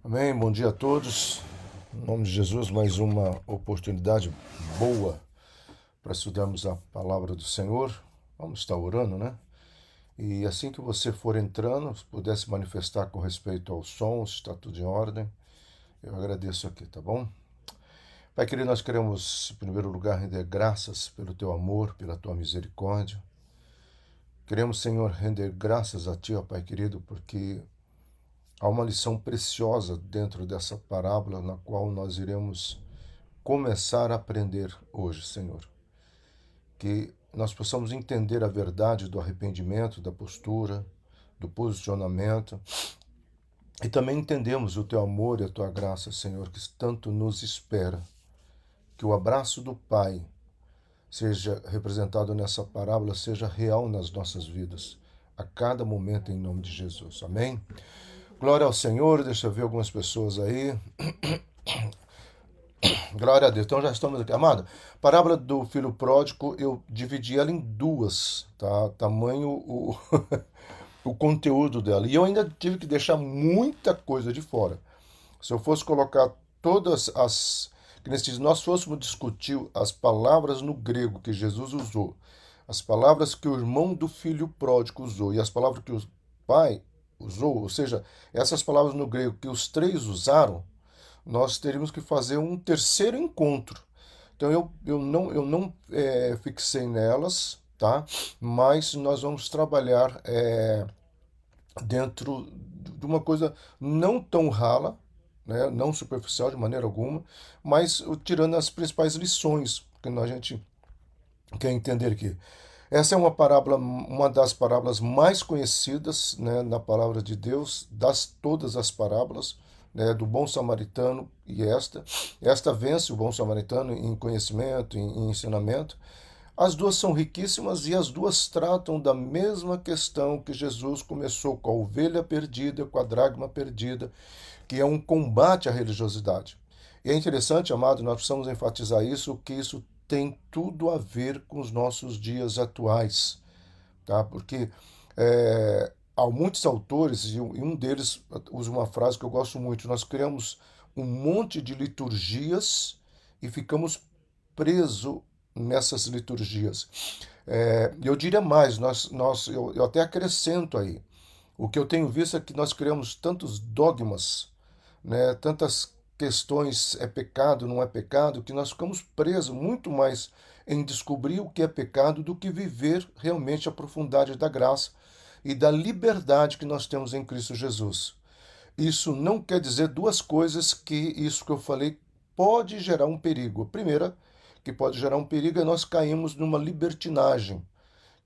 Amém, bom dia a todos. Em nome de Jesus, mais uma oportunidade boa para estudarmos a palavra do Senhor. Vamos estar orando, né? E assim que você for entrando, se puder se manifestar com respeito ao som, se está tudo em ordem, eu agradeço aqui, tá bom? Pai querido, nós queremos, em primeiro lugar, render graças pelo teu amor, pela tua misericórdia. Queremos, Senhor, render graças a ti, ó Pai querido, porque há uma lição preciosa dentro dessa parábola na qual nós iremos começar a aprender hoje, Senhor. Que nós possamos entender a verdade do arrependimento, da postura, do posicionamento e também entendemos o teu amor e a tua graça, Senhor, que tanto nos espera. Que o abraço do Pai seja representado nessa parábola, seja real nas nossas vidas, a cada momento, em nome de Jesus. Amém? Glória ao Senhor, deixa eu ver algumas pessoas aí. Glória a Deus. Então já estamos aqui. Amado, parábola do filho pródigo, eu dividi ela em duas, tá? Tamanho o conteúdo dela. E eu ainda tive que deixar muita coisa de fora. Se eu fosse colocar todas as... que nós fôssemos discutir as palavras no grego que Jesus usou, as palavras que o irmão do filho pródigo usou e as palavras que o pai usou, ou seja, essas palavras no grego que os três usaram, nós teríamos que fazer um terceiro encontro. Então eu não fixei nelas, tá? Mas nós vamos trabalhar dentro de uma coisa não tão rala, né? Não superficial de maneira alguma, mas tirando as principais lições que a gente quer entender aqui. Essa é uma parábola, uma das parábolas mais conhecidas, né, na palavra de Deus, das todas as parábolas, né, do bom samaritano e esta vence o bom samaritano em conhecimento, em ensinamento. As duas são riquíssimas e as duas tratam da mesma questão que Jesus começou com a ovelha perdida, com a dracma perdida, que é um combate à religiosidade. E é interessante, amado, nós precisamos enfatizar isso, que isso tem tudo a ver com os nossos dias atuais, tá? Porque há muitos autores, e um deles usa uma frase que eu gosto muito: nós criamos um monte de liturgias e ficamos presos nessas liturgias. Eu diria mais, eu até acrescento aí. O que eu tenho visto é que nós criamos tantos dogmas, né, tantas questões, é pecado, não é pecado, que nós ficamos presos muito mais em descobrir o que é pecado do que viver realmente a profundidade da graça e da liberdade que nós temos em Cristo Jesus. Isso não quer dizer duas coisas que isso que eu falei pode gerar um perigo. A primeira, que pode gerar um perigo, é nós caímos numa libertinagem,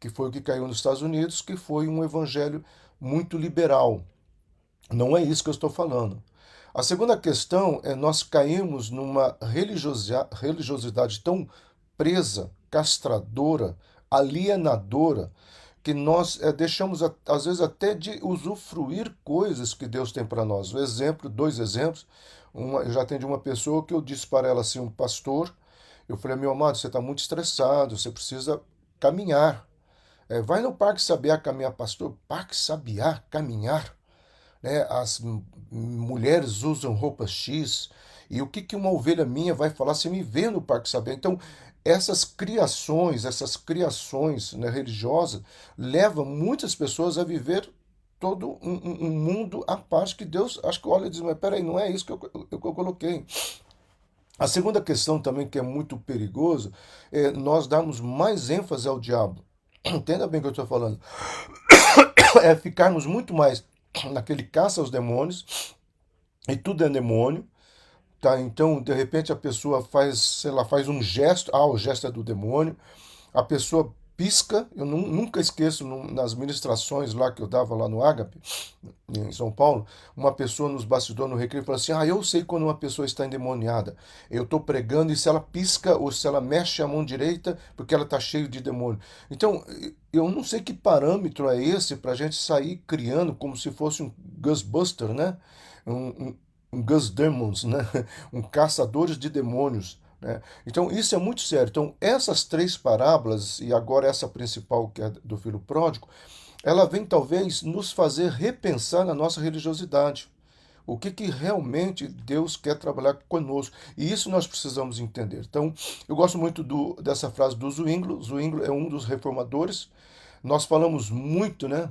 que foi o que caiu nos Estados Unidos, que foi um evangelho muito liberal. Não é isso que eu estou falando. A segunda questão é nós caímos numa religiosidade tão presa, castradora, alienadora, que nós deixamos, às vezes, até de usufruir coisas que Deus tem para nós. O exemplo, dois exemplos. Eu já atendi uma pessoa que eu disse para ela assim, um pastor, eu falei: meu amado, você está muito estressado, você precisa caminhar. Vai no Parque Sabiá caminhar, pastor. Parque Sabiá caminhar, né? As mulheres usam roupa X, e o que, que uma ovelha minha vai falar se me vê no Parque Sabiá? Então, essas criações, né, religiosas, levam muitas pessoas a viver todo um mundo à parte que Deus, acho que olha e diz: mas peraí, não é isso que eu coloquei. A segunda questão também que é muito perigoso é nós darmos mais ênfase ao diabo. Entenda bem o que eu estou falando. É ficarmos muito mais naquele caça aos demônios, e tudo é demônio, tá? Então, de repente, a pessoa faz, sei lá, faz um gesto, o gesto é do demônio, a pessoa pisca, eu nunca esqueço nas ministrações lá que eu dava lá no Ágape, em São Paulo, uma pessoa nos bastidores no recreio falou assim: eu sei quando uma pessoa está endemoniada. Eu estou pregando e se ela pisca ou se ela mexe a mão direita, porque ela está cheia de demônio. Então, eu não sei que parâmetro é esse para a gente sair criando como se fosse um Ghostbuster, né? Um Gus Demons, né? Um caçadores de demônios. Né? Então, isso é muito sério. Então, essas três parábolas, e agora essa principal, que é do filho pródigo, ela vem talvez nos fazer repensar na nossa religiosidade. O que, que realmente Deus quer trabalhar conosco. E isso nós precisamos entender. Então, eu gosto muito dessa frase do Zwingli. Zwingli é um dos reformadores. Nós falamos muito, né?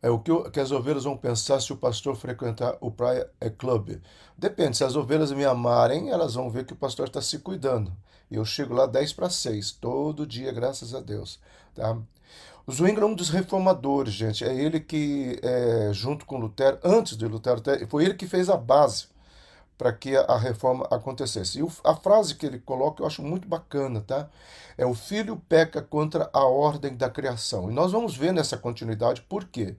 É o que as ovelhas vão pensar se o pastor frequentar o Praia Club. Depende, se as ovelhas me amarem, elas vão ver que o pastor está se cuidando. E eu chego lá 10 para 6 todo dia, graças a Deus. Tá? O Zwingli é um dos reformadores, gente. É ele que, junto com Lutero, antes de Lutero, foi ele que fez a base para que a reforma acontecesse. E a frase que ele coloca eu acho muito bacana, tá? É: o filho peca contra a ordem da criação. E nós vamos ver nessa continuidade por quê,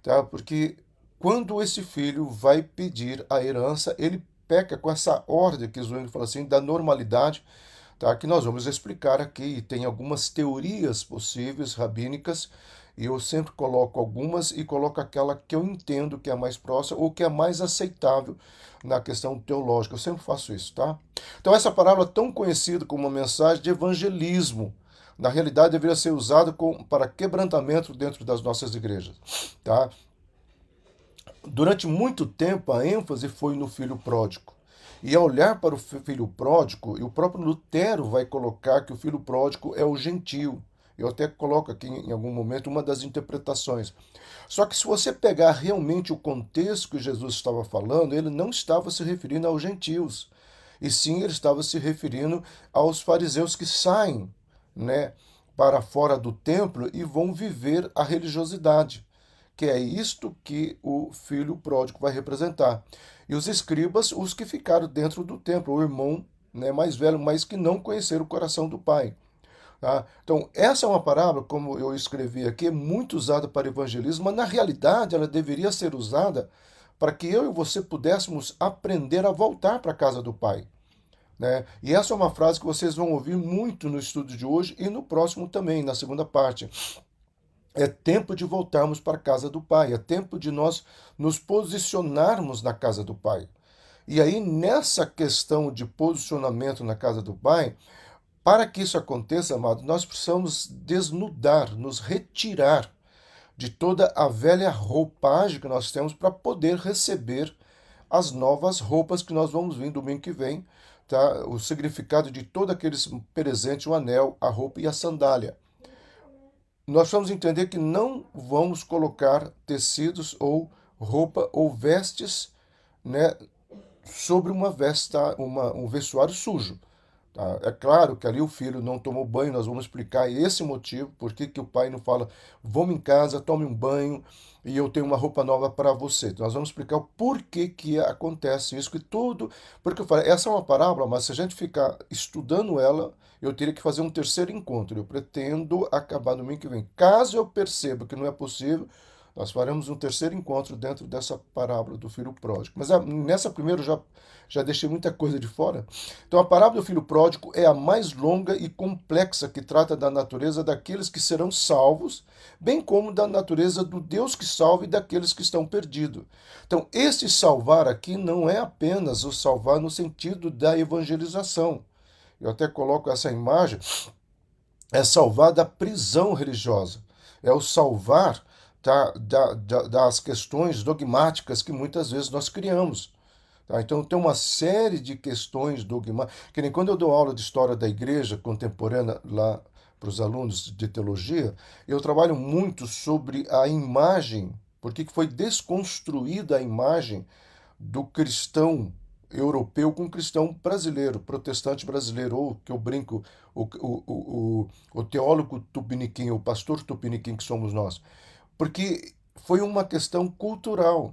tá? Porque quando esse filho vai pedir a herança, ele peca com essa ordem que Zwingli fala assim, da normalidade, tá? Que nós vamos explicar aqui. E tem algumas teorias possíveis, rabínicas, e eu sempre coloco algumas e coloco aquela que eu entendo que é mais próxima ou que é mais aceitável na questão teológica. Eu sempre faço isso, tá? Então essa parábola é tão conhecida como uma mensagem de evangelismo. Na realidade, deveria ser usada para quebrantamento dentro das nossas igrejas, tá? Durante muito tempo, a ênfase foi no filho pródigo. E ao olhar para o filho pródigo, e o próprio Lutero vai colocar que o filho pródigo é o gentio. Eu até coloco aqui em algum momento uma das interpretações. Só que se você pegar realmente o contexto que Jesus estava falando, ele não estava se referindo aos gentios, e sim ele estava se referindo aos fariseus que saem, né, para fora do templo e vão viver a religiosidade, que é isto que o filho pródigo vai representar. E os escribas, os que ficaram dentro do templo, o irmão, né, mais velho, mas que não conheceram o coração do pai. Tá? Então, essa é uma parábola, como eu escrevi aqui, muito usada para evangelismo, mas na realidade ela deveria ser usada para que eu e você pudéssemos aprender a voltar para a casa do Pai. Né? E essa é uma frase que vocês vão ouvir muito no estudo de hoje e no próximo também, na segunda parte. É tempo de voltarmos para a casa do Pai, é tempo de nós nos posicionarmos na casa do Pai. E aí, nessa questão de posicionamento na casa do Pai, para que isso aconteça, amado, nós precisamos desnudar, nos retirar de toda a velha roupagem que nós temos para poder receber as novas roupas que nós vamos vir domingo que vem, tá? O significado de todos aqueles presentes, o anel, a roupa e a sandália. Nós vamos entender que não vamos colocar tecidos ou roupa ou vestes, né, sobre uma um vestuário sujo. Tá? É claro que ali o filho não tomou banho, nós vamos explicar esse motivo, por que que o pai não fala, vamos em casa, tome um banho e eu tenho uma roupa nova para você. Então, nós vamos explicar o porquê que acontece isso, que tudo. Porque eu falei, essa é uma parábola, mas se a gente ficar estudando ela, eu teria que fazer um terceiro encontro. Eu pretendo acabar no domingo que vem. Caso eu perceba que não é possível, nós faremos um terceiro encontro dentro dessa parábola do filho pródigo. Mas nessa primeira eu já deixei muita coisa de fora. Então a parábola do filho pródigo é a mais longa e complexa, que trata da natureza daqueles que serão salvos, bem como da natureza do Deus que salva e daqueles que estão perdidos. Então esse salvar aqui não é apenas o salvar no sentido da evangelização. Eu até coloco essa imagem, é salvar da prisão religiosa. É o salvar das questões dogmáticas que muitas vezes nós criamos. Tá? Então tem uma série de questões dogmáticas, que nem quando eu dou aula de história da igreja contemporânea lá para os alunos de teologia, eu trabalho muito sobre a imagem, porque foi desconstruída a imagem do cristão europeu com o cristão brasileiro, protestante brasileiro, ou que eu brinco, o teólogo tupiniquim, o pastor tupiniquim que somos nós. Porque foi uma questão cultural.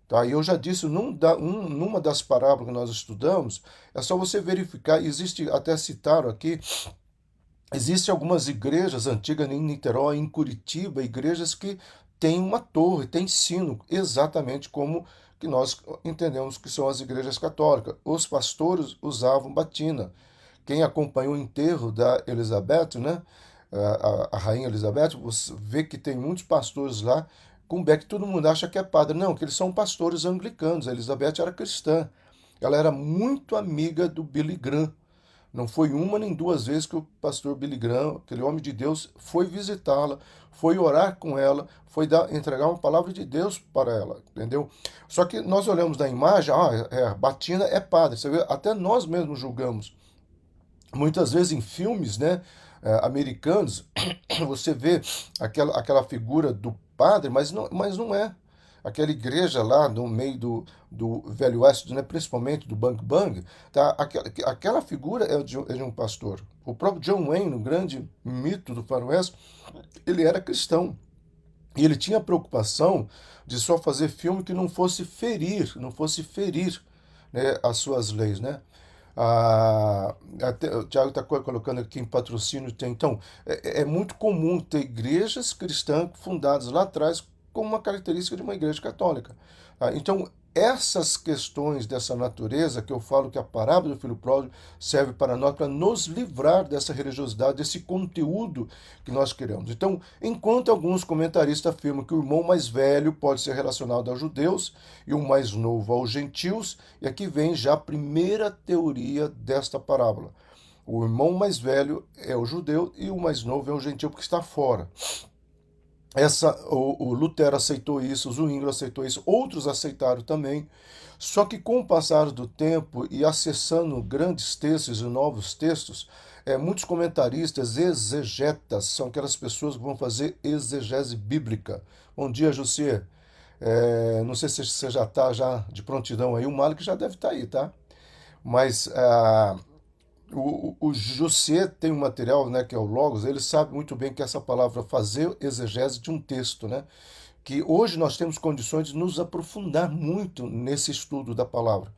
Tá? E eu já disse, numa das parábolas que nós estudamos, é só você verificar, existe, até citaram aqui, existem algumas igrejas antigas em Niterói, em Curitiba, igrejas que têm uma torre, têm sino, exatamente como que nós entendemos que são as igrejas católicas. Os pastores usavam batina. Quem acompanhou o enterro da Elizabeth, né, a rainha Elizabeth, você vê que tem muitos pastores lá com beck, todo mundo acha que é padre. Não, que eles são pastores anglicanos. A Elizabeth era cristã. Ela era muito amiga do Billy Graham, Não foi uma nem duas vezes que o pastor Billy Graham, aquele homem de Deus, foi visitá-la, foi orar com ela, foi entregar uma palavra de Deus para ela, entendeu? Só que nós olhamos na imagem, Batina é padre, você vê, até nós mesmos julgamos. Muitas vezes em filmes, né, americanos, você vê aquela figura do padre, mas não é. Aquela igreja lá no meio do Velho Oeste, né, principalmente do Bang Bang, tá? Aquela figura é de um pastor. O próprio John Wayne, o grande mito do faroeste, ele era cristão. E ele tinha a preocupação de só fazer filme que não fosse ferir, né, as suas leis, né? O Tiago está colocando aqui em patrocínio. Então, é muito comum ter igrejas cristãs fundadas lá atrás com uma característica de uma igreja católica. Então, essas questões dessa natureza, que eu falo que a parábola do filho pródigo serve para nós, para nos livrar dessa religiosidade, desse conteúdo que nós queremos. Então, enquanto alguns comentaristas afirmam que o irmão mais velho pode ser relacionado aos judeus e o mais novo aos gentios, e aqui vem já a primeira teoria desta parábola. O irmão mais velho é o judeu e o mais novo é o gentio, porque está fora. O Lutero aceitou isso, o Zwingli aceitou isso, outros aceitaram também. Só que com o passar do tempo e acessando grandes textos e novos textos, muitos comentaristas, exegetas, são aquelas pessoas que vão fazer exegese bíblica. Bom dia, José. Não sei se você já está já de prontidão aí, o Malik já deve estar aí, tá? Mas o José tem um material, né, que é o Logos, ele sabe muito bem que essa palavra fazer exegese de um texto, né, que hoje nós temos condições de nos aprofundar muito nesse estudo da palavra.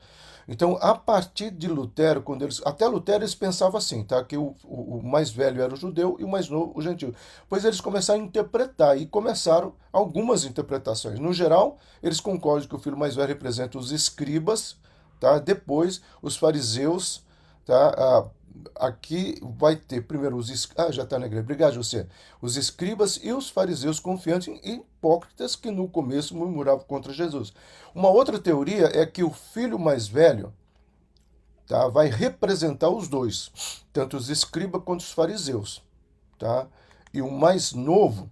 Então, a partir de Lutero, até Lutero eles pensavam assim, tá, que o mais velho era o judeu e o mais novo o gentio. Pois eles começaram a interpretar e começaram algumas interpretações. No geral, eles concordam que o filho mais velho representa os escribas, tá? Depois os fariseus, tá? Aqui vai ter primeiro já está na igreja. Obrigado, José. Os escribas e os fariseus confiantes e hipócritas que no começo murmuravam contra Jesus. Uma outra teoria é que o filho mais velho, tá, vai representar os dois, tanto os escribas quanto os fariseus, tá? E o mais novo,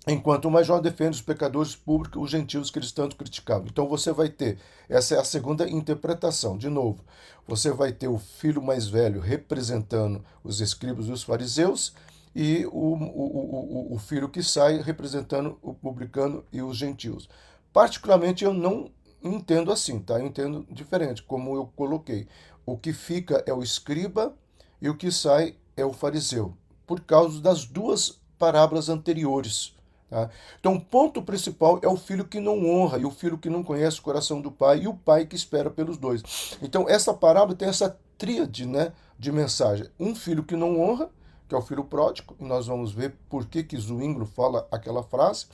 enquanto o mais jovem defende os pecadores públicos, os gentios que eles tanto criticavam. Então você vai ter, essa é a segunda interpretação, de novo, você vai ter o filho mais velho representando os escribas e os fariseus, e o filho que sai representando o publicano e os gentios. Particularmente eu não entendo assim, tá? Eu entendo diferente, como eu coloquei. O que fica é o escriba e o que sai é o fariseu, por causa das duas parábolas anteriores. Tá? Então, o ponto principal é o filho que não honra e o filho que não conhece o coração do pai e o pai que espera pelos dois. Então, essa parábola tem essa tríade, né, de mensagem. Um filho que não honra, que é o filho pródigo, e nós vamos ver por que Zwingli fala aquela frase.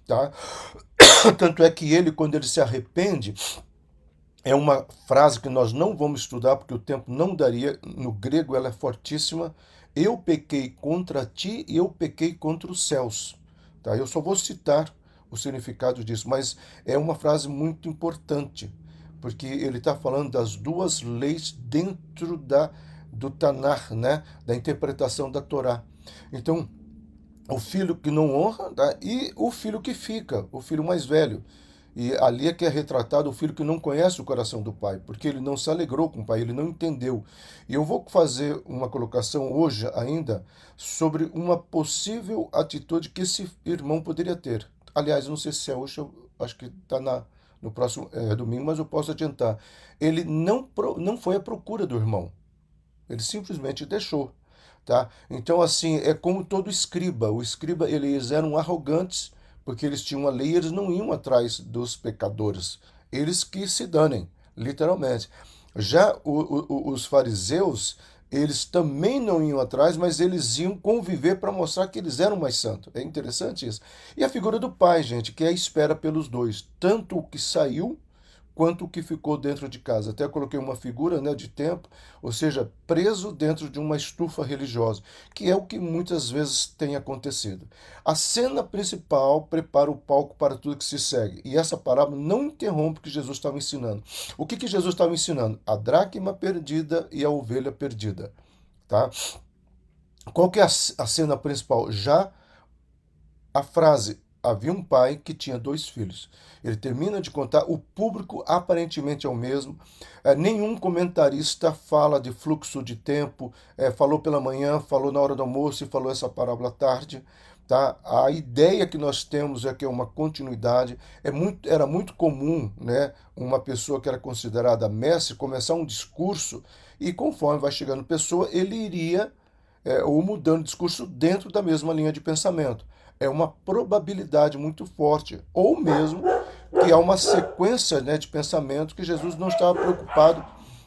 Tá? Tanto é que ele, quando ele se arrepende, é uma frase que nós não vamos estudar porque o tempo não daria. No grego ela é fortíssima. Eu pequei contra ti e eu pequei contra os céus. Tá? Eu só vou citar o significado disso, mas é uma frase muito importante, porque ele está falando das duas leis dentro do Tanar, né? Da interpretação da Torá. Então, o filho que não honra, tá? E o filho que fica, o filho mais velho. E ali é que é retratado o filho que não conhece o coração do pai, porque ele não se alegrou com o pai, ele não entendeu. E eu vou fazer uma colocação hoje ainda sobre uma possível atitude que esse irmão poderia ter. Aliás, não sei se é hoje, eu acho que está no próximo domingo, mas eu posso adiantar. Ele não foi à procura do irmão, ele simplesmente deixou. Tá? Então, assim, é como todo escriba. O escriba, eles eram arrogantes, porque eles tinham a lei, eles não iam atrás dos pecadores. Eles que se danem, literalmente. Já os fariseus, eles também não iam atrás, mas eles iam conviver para mostrar que eles eram mais santos. É interessante isso. E a figura do pai, gente, que é a espera pelos dois. Tanto o que saiu quanto o que ficou dentro de casa. Até coloquei uma figura, né, de tempo, ou seja, preso dentro de uma estufa religiosa, que é o que muitas vezes tem acontecido. A cena principal prepara o palco para tudo que se segue. E essa parábola não interrompe o que Jesus estava ensinando. O que Jesus estava ensinando? A dracma perdida e a ovelha perdida. tá? Qual que é a cena principal? Já a frase, havia um pai que tinha dois filhos. Ele termina de contar, o público aparentemente é o mesmo. Nenhum comentarista fala de fluxo de tempo, falou pela manhã, falou na hora do almoço e falou essa parábola à tarde. Tá? A ideia que nós temos é que é uma continuidade. Era muito comum, né, uma pessoa que era considerada mestre começar um discurso e conforme vai chegando pessoa, ele iria ou mudando o discurso dentro da mesma linha de pensamento. É uma probabilidade muito forte, ou mesmo que há uma sequência, né, de pensamento que Jesus não estava preocupado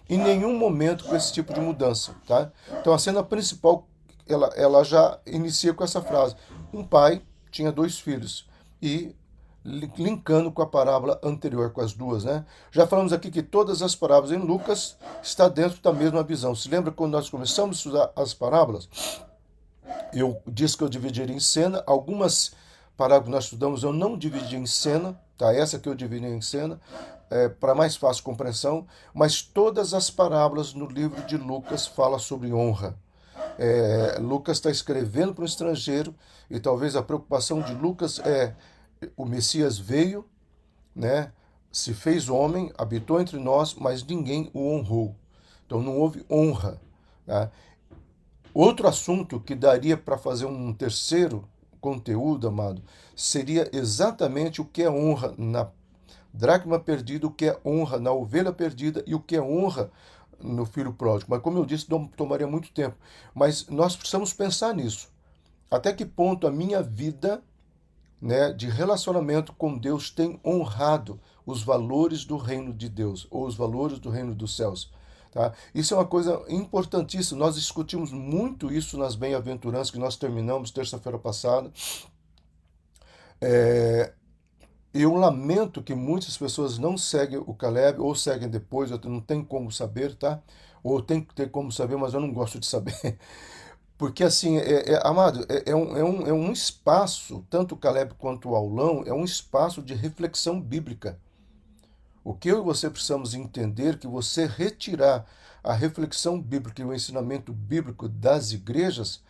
em nenhum momento com esse tipo de mudança. Tá? Então a cena principal ela já inicia com essa frase: um pai tinha dois filhos, e linkando com a parábola anterior, com as duas, né? Já falamos aqui que todas as parábolas em Lucas está dentro da mesma visão. Se lembra quando nós começamos a estudar as parábolas? Eu disse que eu dividiria em cena. Algumas parábolas que nós estudamos eu não dividi em cena, tá? Essa que eu dividi em cena, para mais fácil compreensão. Mas todas as parábolas no livro de Lucas falam sobre honra. Lucas está escrevendo para um estrangeiro e talvez a preocupação de Lucas é: o Messias veio, né? Se fez homem, habitou entre nós, mas ninguém o honrou. Então não houve honra. Né? Outro assunto que daria para fazer um terceiro conteúdo, amado, seria exatamente o que é honra na dracma perdida, o que é honra na ovelha perdida e o que é honra no filho pródigo. Mas como eu disse, não tomaria muito tempo. Mas nós precisamos pensar nisso. Até que ponto a minha vida, né, de relacionamento com Deus tem honrado os valores do reino de Deus, ou os valores do reino dos céus. Tá? Isso é uma coisa importantíssima. Nós discutimos muito isso nas bem-aventuranças que nós terminamos terça-feira passada. Eu lamento que muitas pessoas não seguem o Caleb, ou seguem depois, eu não tem como saber, tá? Ou tem que ter como saber, mas eu não gosto de saber. Porque, assim, amado, é um espaço, tanto o Caleb quanto o Aulão, é um espaço de reflexão bíblica. O que eu e você precisamos entender é que você retirar a reflexão bíblica e o ensinamento bíblico das igrejas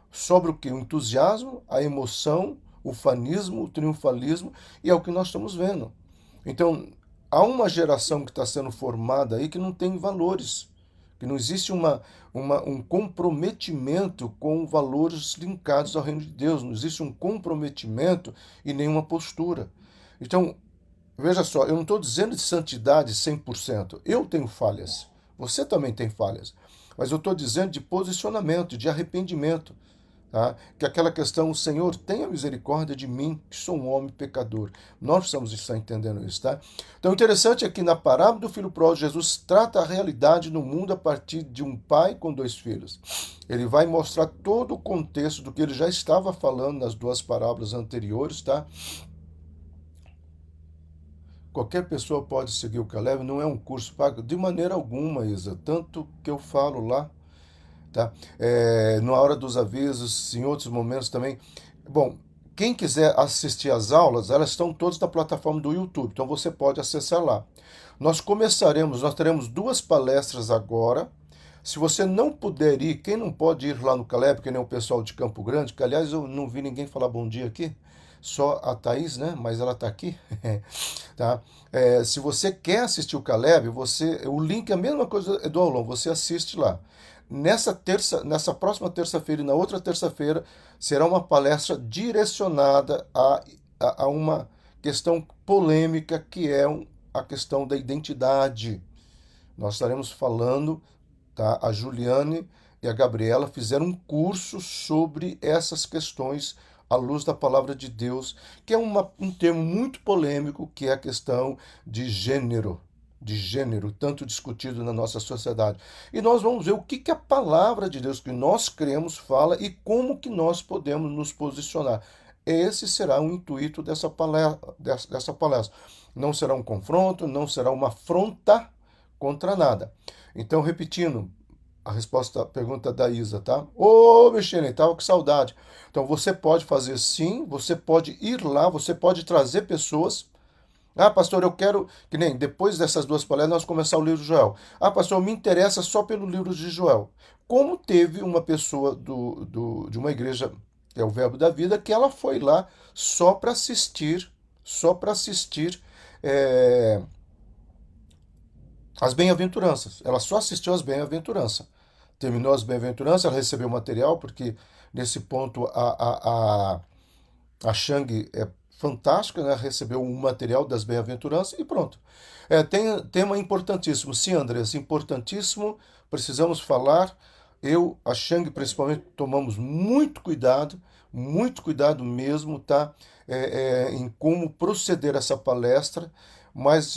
sobre o que? O entusiasmo, a emoção, o fanismo, o triunfalismo, e é o que nós estamos vendo. Então, há uma geração que está sendo formada aí que não tem valores, que não existe um comprometimento com valores linkados ao reino de Deus, não existe um comprometimento e nenhuma postura. Então, veja só, eu não estou dizendo de santidade 100%. Eu tenho falhas. Você também tem falhas. Mas eu estou dizendo de posicionamento, de arrependimento. Tá? Que é aquela questão, Senhor, tenha misericórdia de mim, que sou um homem pecador. Nós precisamos estar entendendo isso. Tá? Então, o interessante é que na parábola do filho pródigo, Jesus trata a realidade no mundo a partir de um pai com dois filhos. Ele vai mostrar todo o contexto do que ele já estava falando nas duas parábolas anteriores, tá? Qualquer pessoa pode seguir o Caleb, não é um curso pago de maneira alguma, Isa. Tanto que eu falo lá, tá? Na hora dos avisos, em outros momentos também. Bom, quem quiser assistir às aulas, elas estão todas na plataforma do YouTube, então você pode acessar lá. Nós teremos duas palestras agora. Se você não puder ir, quem não pode ir lá no Caleb, que nem o pessoal de Campo Grande, que aliás eu não vi ninguém falar bom dia aqui, só a Thaís, né? Mas ela está aqui. Tá? Se você quer assistir o Caleb, o link é a mesma coisa do aulão, você assiste lá. Nessa próxima terça-feira e na outra terça-feira será uma palestra direcionada a uma questão polêmica que é a questão da identidade. Nós estaremos falando, tá? A Juliane e a Gabriela fizeram um curso sobre essas questões à luz da palavra de Deus, que é um termo muito polêmico, que é a questão de gênero, tanto discutido na nossa sociedade. E nós vamos ver o que a palavra de Deus que nós cremos fala e como que nós podemos nos posicionar. Esse será o intuito dessa palestra. Não será um confronto, não será uma afronta contra nada. Então, repetindo, a resposta à pergunta da Isa, tá? Ô, Michele, tava com saudade. Então, você pode fazer sim, você pode ir lá, você pode trazer pessoas, Ah, pastor, eu quero, que nem depois dessas duas palestras, nós começar o livro de Joel. Ah, pastor, me interessa só pelo livro de Joel. Como teve uma pessoa de uma igreja, que é o Verbo da Vida, que ela foi lá só para assistir é, as bem-aventuranças. Ela só assistiu às bem-aventuranças. Terminou as bem-aventuranças, ela recebeu material, porque nesse ponto a Shang é fantástica, né? Recebeu um material das bem-aventuranças e pronto. Tem tema importantíssimo. Sim, Andrés, importantíssimo. Precisamos falar. Eu, a Shang principalmente, tomamos muito cuidado mesmo, tá? Em como proceder essa palestra. Mas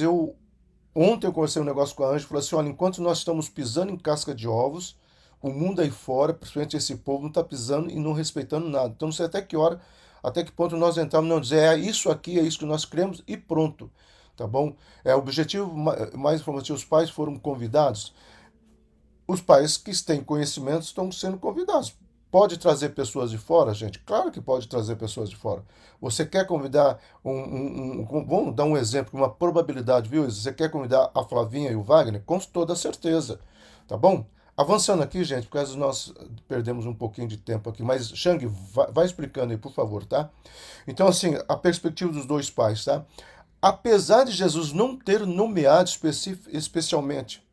ontem eu conversei um negócio com a Ângela e falei assim: olha, enquanto nós estamos pisando em casca de ovos, o mundo aí fora, principalmente esse povo, não está pisando e não respeitando nada. Então não sei até que hora, até que ponto nós entramos não dizer é isso aqui, é isso que nós cremos e pronto. Tá bom? O objetivo mais informativo, os pais foram convidados. Os pais que têm conhecimento estão sendo convidados. Pode trazer pessoas de fora, gente? Claro que pode trazer pessoas de fora. Você quer convidar vamos dar um exemplo, uma probabilidade, viu? Você quer convidar a Flavinha e o Wagner? Com toda certeza. Tá bom? Avançando aqui, gente, porque nós perdemos um pouquinho de tempo aqui. Mas, Shang, vai explicando aí, por favor, tá? Então, assim, a perspectiva dos dois pais, tá? Apesar de Jesus não ter nomeado especialmente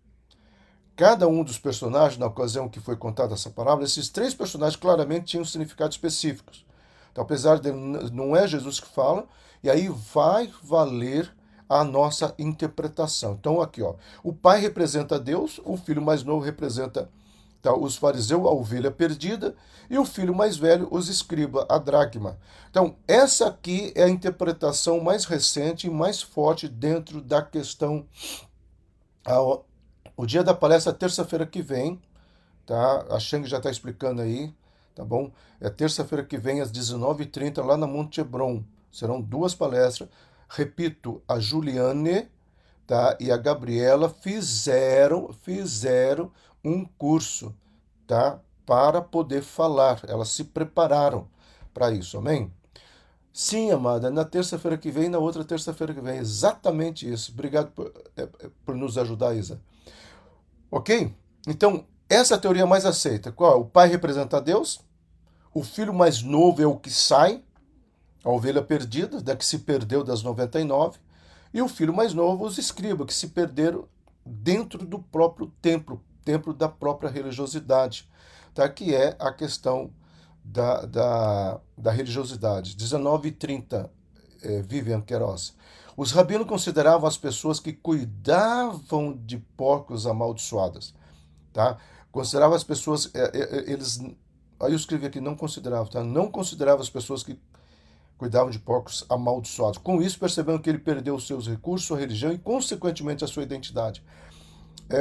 cada um dos personagens, na ocasião que foi contada essa parábola, esses três personagens claramente tinham significados específicos. Então, apesar de não é Jesus que fala, e aí vai valer a nossa interpretação. Então, aqui, ó, o pai representa Deus, o filho mais novo representa os fariseus, a ovelha perdida, e o filho mais velho, os escriba, a dracma. Então, essa aqui é a interpretação mais recente e mais forte dentro da questão. O dia da palestra é terça-feira que vem, tá? A Shang já está explicando aí, tá bom? É terça-feira que vem, às 19h30, lá na Monte Hebron. Serão duas palestras. Repito, a Juliane, tá? E a Gabriela fizeram um curso, tá? Para poder falar. Elas se prepararam para isso, amém? Sim, amada, na terça-feira que vem, na outra terça-feira que vem. Exatamente isso. Obrigado por nos ajudar, Isa. Ok? Então, essa é a teoria mais aceita. Qual? O pai representa Deus, o filho mais novo é o que sai, a ovelha perdida, da que se perdeu das 99, e o filho mais novo, os escribas, que se perderam dentro do próprio templo da própria religiosidade, tá? Que é a questão da religiosidade. 19:30, Vivian Queiroz. Os rabinos consideravam as pessoas que cuidavam de porcos amaldiçoadas, tá? Consideravam as pessoas, eles, aí eu escrevi aqui, não consideravam, tá? Não consideravam as pessoas que cuidavam de porcos amaldiçoados. Com isso, perceberam que ele perdeu os seus recursos, sua religião e, consequentemente, a sua identidade.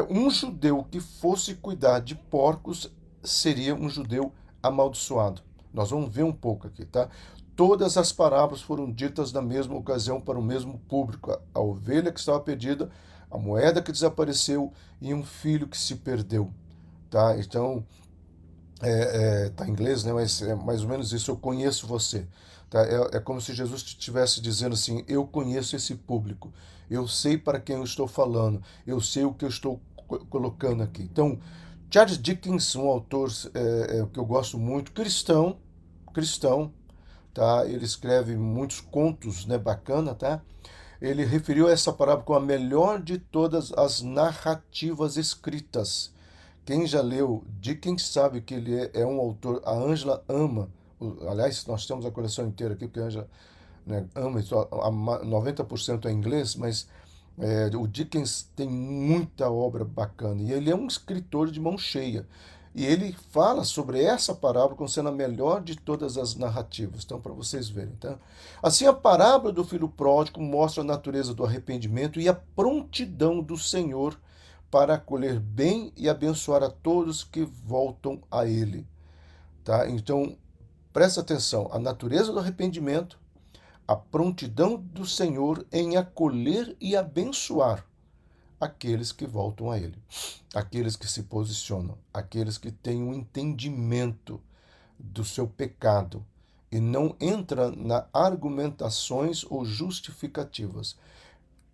Um judeu que fosse cuidar de porcos seria um judeu amaldiçoado. Nós vamos ver um pouco aqui, tá? Todas as parábolas foram ditas na mesma ocasião para o mesmo público: a ovelha que estava perdida, a moeda que desapareceu e um filho que se perdeu, tá? Então, tá em inglês, né? Mas é mais ou menos isso. Eu conheço você, tá? É como se Jesus estivesse dizendo assim: eu conheço esse público, eu sei para quem eu estou falando, eu sei o que eu estou colocando aqui. Então, Charles Dickens, um autor que eu gosto muito, cristão, tá? Ele escreve muitos contos, né? Bacana, tá? Ele referiu essa parábola como a melhor de todas as narrativas escritas. Quem já leu Dickens sabe que ele é um autor. A Ângela ama. Aliás, nós temos a coleção inteira aqui, porque a Ângela, né, ama. 90% é inglês, mas o Dickens tem muita obra bacana. E ele é um escritor de mão cheia. E ele fala sobre essa parábola como sendo a melhor de todas as narrativas. Então, para vocês verem. Tá? Assim, a parábola do filho pródigo mostra a natureza do arrependimento e a prontidão do Senhor para acolher bem e abençoar a todos que voltam a Ele. Tá? Então, presta atenção: a natureza do arrependimento, a prontidão do Senhor em acolher e abençoar aqueles que voltam a Ele, aqueles que se posicionam, aqueles que têm um entendimento do seu pecado, e não entra na argumentações ou justificativas.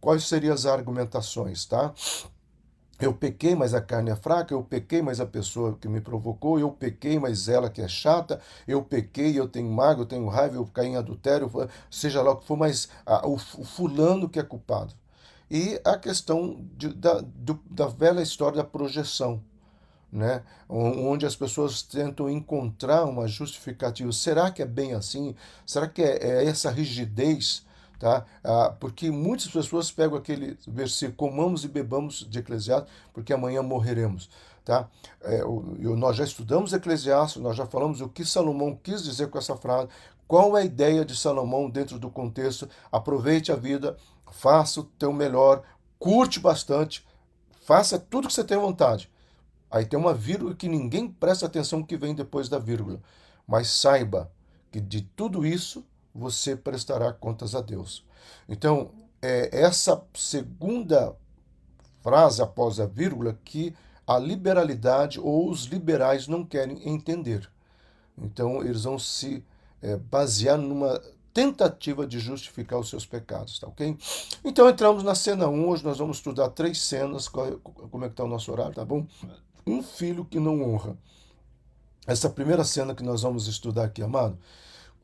quais seriam as argumentações, tá? Eu pequei, mas a carne é fraca, eu pequei, mas a pessoa que me provocou, eu pequei, mas ela que é chata, eu pequei, eu tenho mágoa, eu tenho raiva, eu caí em adultério, seja lá o que for, mas o fulano que é culpado. E a questão da velha história da projeção, né? Onde as pessoas tentam encontrar uma justificativa. Será que é bem assim? Será que é essa rigidez? Tá? Porque muitas pessoas pegam aquele versículo, comamos e bebamos de Eclesiastes, porque amanhã morreremos. Tá? Nós já estudamos Eclesiastes, nós já falamos o que Salomão quis dizer com essa frase, qual é a ideia de Salomão dentro do contexto. Aproveite a vida, faça o teu melhor, curte bastante, faça tudo que você tem vontade. Aí tem uma vírgula que ninguém presta atenção que vem depois da vírgula. Mas saiba que de tudo isso você prestará contas a Deus. Então, é essa segunda frase após a vírgula que a liberalidade ou os liberais não querem entender. Então, eles vão se basear numa tentativa de justificar os seus pecados, tá ok? Então, entramos na cena um. Hoje nós vamos estudar 3 cenas. Como é que está o nosso horário, tá bom? Um filho que não honra. Essa primeira cena que nós vamos estudar aqui, amado,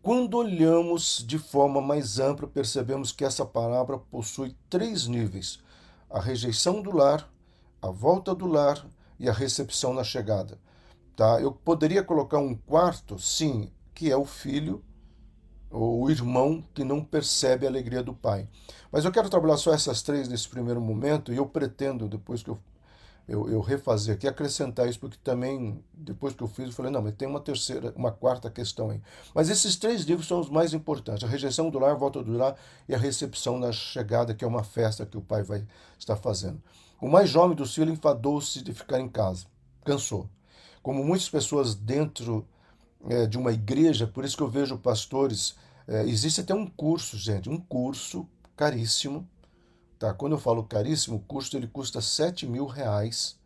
quando olhamos de forma mais ampla, percebemos que essa palavra possui 3 níveis: a rejeição do lar, a volta do lar e a recepção na chegada. Tá? Eu poderia colocar um quarto, sim, que é o filho ou o irmão que não percebe a alegria do pai. Mas eu quero trabalhar só essas 3 nesse primeiro momento e eu pretendo, depois que eu refazer aqui, acrescentar isso, porque também, depois que eu fiz, eu falei, não, mas tem uma terceira, uma quarta questão aí. Mas esses 3 livros são os mais importantes: a rejeição do lar, a volta do lar e a recepção na chegada, que é uma festa que o pai vai estar fazendo. O mais jovem dos filhos enfadou-se de ficar em casa, cansou. Como muitas pessoas dentro de uma igreja, por isso que eu vejo pastores, existe até um curso, gente, um curso caríssimo. Tá? Quando eu falo caríssimo, o custo ele custa R$ 7.000,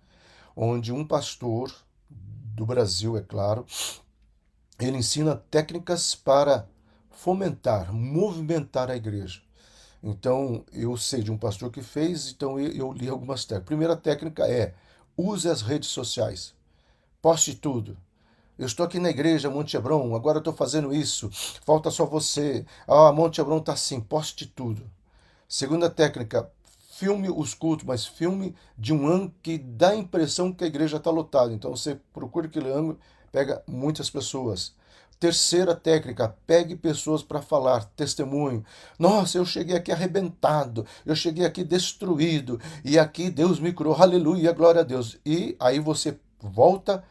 onde um pastor do Brasil, é claro, ele ensina técnicas para fomentar, movimentar a igreja. Então, eu sei de um pastor que fez, então eu li algumas técnicas. Primeira técnica é: use as redes sociais, poste tudo. Eu estou aqui na igreja Monte Hebron, agora eu estou fazendo isso, falta só você. Ah, Monte Hebron está assim, poste tudo. Segunda técnica: filme os cultos, mas filme de um ângulo que dá a impressão que a igreja está lotada. Então você procura aquele ângulo, pega muitas pessoas. Terceira técnica: pegue pessoas para falar, testemunho. Nossa, eu cheguei aqui arrebentado, eu cheguei aqui destruído, e aqui Deus me curou, aleluia, glória a Deus. E aí você volta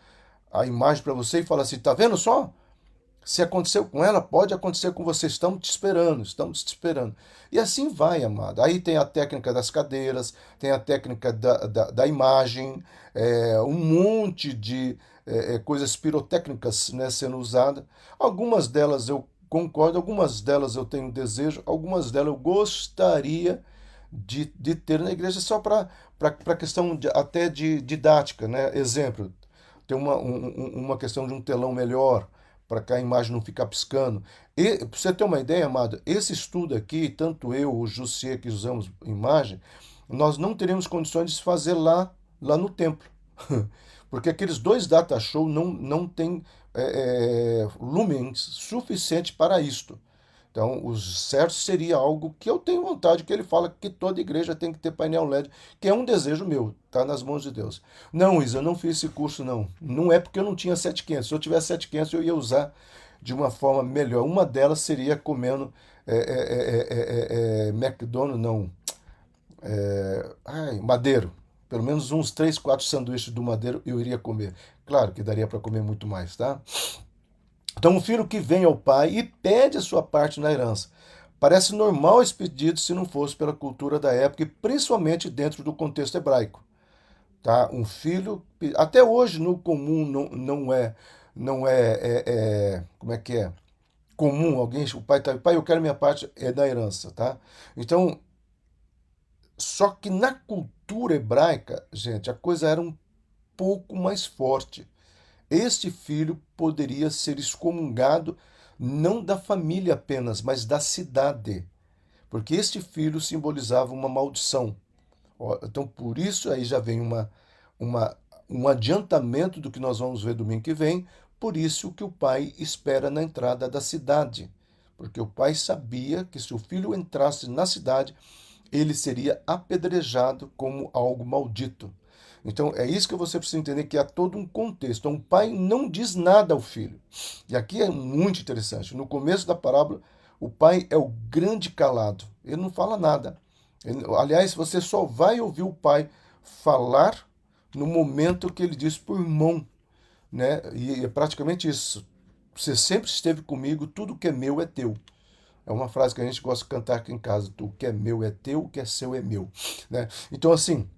a imagem para você e fala assim: tá vendo só? Se aconteceu com ela, pode acontecer com você. Estamos te esperando, estamos te esperando. E assim vai, amado. Aí tem a técnica das cadeiras, tem a técnica da imagem, um monte de coisas pirotécnicas, né, sendo usada. Algumas delas eu concordo, algumas delas eu tenho desejo, algumas delas eu gostaria de ter na igreja só para questão até de didática, né? Exemplo, ter uma questão de um telão melhor, para que a imagem não ficar piscando. E, para você ter uma ideia, amado, esse estudo aqui, tanto eu, o Jussier, que usamos imagem, nós não teríamos condições de fazer lá no templo. Porque aqueles 2 data show não têm lumens suficiente para isto. Então, o certo seria algo que eu tenho vontade, que ele fala que toda igreja tem que ter painel LED, que é um desejo meu, tá nas mãos de Deus. Não, Isa, eu não fiz esse curso, não. Não é porque eu não tinha 7.500. Se eu tivesse 7.500, eu ia usar de uma forma melhor. Uma delas seria comendo McDonald's, não, Madeiro. Pelo menos uns 3, 4 sanduíches do Madeiro eu iria comer. Claro que daria para comer muito mais, tá? Então, um filho que vem ao pai e pede a sua parte na herança. Parece normal esse pedido se não fosse pela cultura da época e principalmente dentro do contexto hebraico. Tá? Um filho, até hoje no comum não é, como é que é? Comum alguém, o pai tá, pai, eu quero minha parte é da herança, tá? Então, só que na cultura hebraica, gente, a coisa era um pouco mais forte. Este filho poderia ser excomungado não da família apenas, mas da cidade. porque este filho simbolizava uma maldição. Então, por isso aí já vem uma, um adiantamento do que nós vamos ver domingo que vem, por isso que o pai espera na entrada da cidade, porque o pai sabia que se o filho entrasse na cidade, ele seria apedrejado como algo maldito. Então é isso que você precisa entender, que há todo um contexto. Então o pai não diz nada ao filho. E aqui é muito interessante. No começo da parábola, o pai é o grande calado. Ele não fala nada. Aliás, você só vai ouvir o pai falar no momento que ele diz para o irmão, né? E é praticamente isso. Você sempre esteve comigo, tudo que é meu é teu. É uma frase que a gente gosta de cantar aqui em casa. O que é meu é teu, o que é seu é meu. Né? Então, assim,